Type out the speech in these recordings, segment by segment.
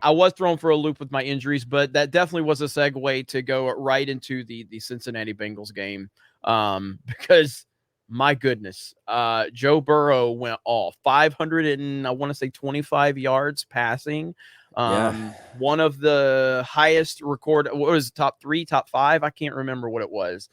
I was thrown for a loop with my injuries, but that definitely was a segue to go right into the Cincinnati Bengals game. Because my goodness, Joe Burrow went off 500 and I want to say 25 yards passing. Yeah. One of the highest what was it, top 3, top 5? I can't remember what it was.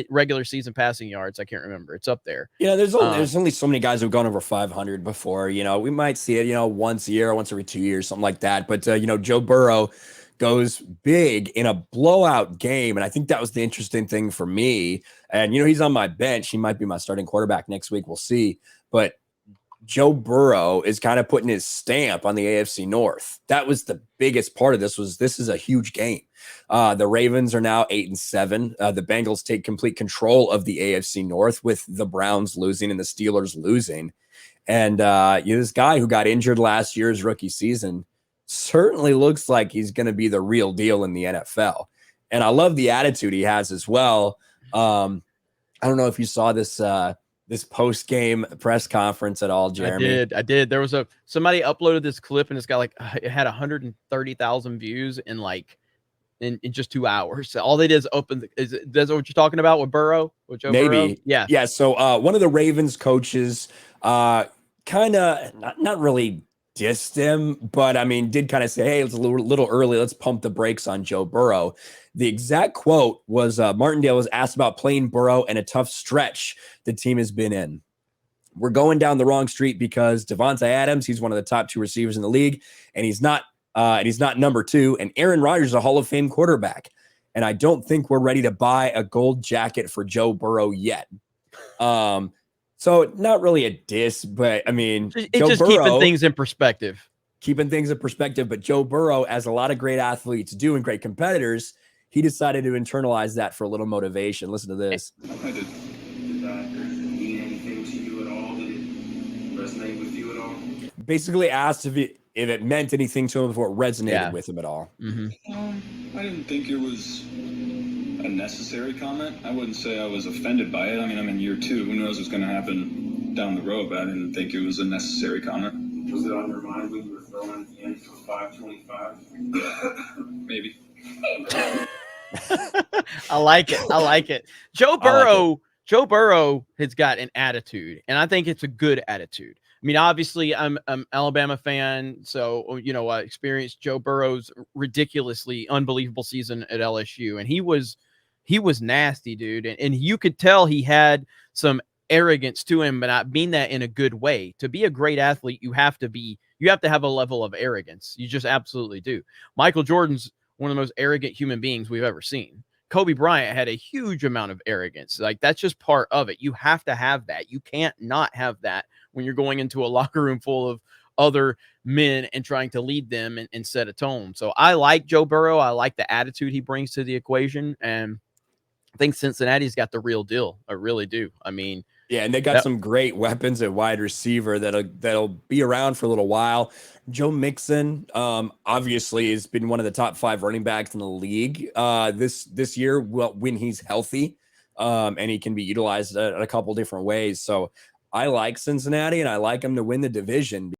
Regular season passing yards. I can't remember. It's up there. Yeah, there's only so many guys who've gone over 500 before. We might see it, once a year, once every 2 years, something like that. But Joe Burrow goes big in a blowout game, and I think that was the interesting thing for me. And he's on my bench. He might be my starting quarterback next week. We'll see. But Joe Burrow is kind of putting his stamp on the AFC North. That was the biggest part of this. This is a huge game. The Ravens are now 8-7. The Bengals take complete control of the AFC North with the Browns losing and the Steelers losing. And this guy who got injured last year's rookie season certainly looks like he's going to be the real deal in the NFL. And I love the attitude he has as well. I don't know if you saw this post-game press conference at all, Jeremy. I did. There was somebody uploaded this clip and it's got it had 130,000 views in just 2 hours. All they did is that's what you're talking about with Burrow? With Joe Burrow? Yeah. Yeah. So one of the Ravens coaches kind of not really dissed him, but I mean, did kind of say, hey, it's a little early. Let's pump the brakes on Joe Burrow. The exact quote was Martindale was asked about playing Burrow and a tough stretch the team has been in. We're going down the wrong street because Devontae Adams, he's one of the top 2 receivers in the league, and he's not number 2. And Aaron Rodgers is a Hall of Fame quarterback. And I don't think we're ready to buy a gold jacket for Joe Burrow yet. So not really a diss, but I mean, it's just Burrow, keeping things in perspective. But Joe Burrow, as a lot of great athletes do and great competitors, he decided to internalize that for a little motivation. Listen to this. Did that mean anything to you at all? Did it resonate with you at all? Basically asked if it meant anything to him before it resonated with him at all. I didn't think it was a necessary comment. I wouldn't say I was offended by it. I mean, I'm in year 2. Who knows what's going to happen down the road, but I didn't think it was a necessary comment. Was it on your mind when you were throwing at the end for 525? Maybe. I like it. Joe Burrow has got an attitude, and I think it's a good attitude. I mean, obviously, I'm Alabama fan, so I experienced Joe Burrow's ridiculously unbelievable season at LSU, and he was nasty, dude, and you could tell he had some arrogance to him, but I mean that in a good way. To be a great athlete, you have to have a level of arrogance. You just absolutely do. Michael Jordan's one of the most arrogant human beings we've ever seen. Kobe Bryant had a huge amount of arrogance. That's just part of it. You have to have that. You can't not have that when you're going into a locker room full of other men and trying to lead them and set a tone. So I like Joe Burrow. I like the attitude he brings to the equation. And I think Cincinnati's got the real deal. I really do. I mean, yeah, and they got some great weapons at wide receiver that'll be around for a little while. Joe Mixon, obviously, has been one of the top 5 running backs in the league this year. Well, when he's healthy, and he can be utilized in a couple different ways. So I like Cincinnati, and I like them to win the division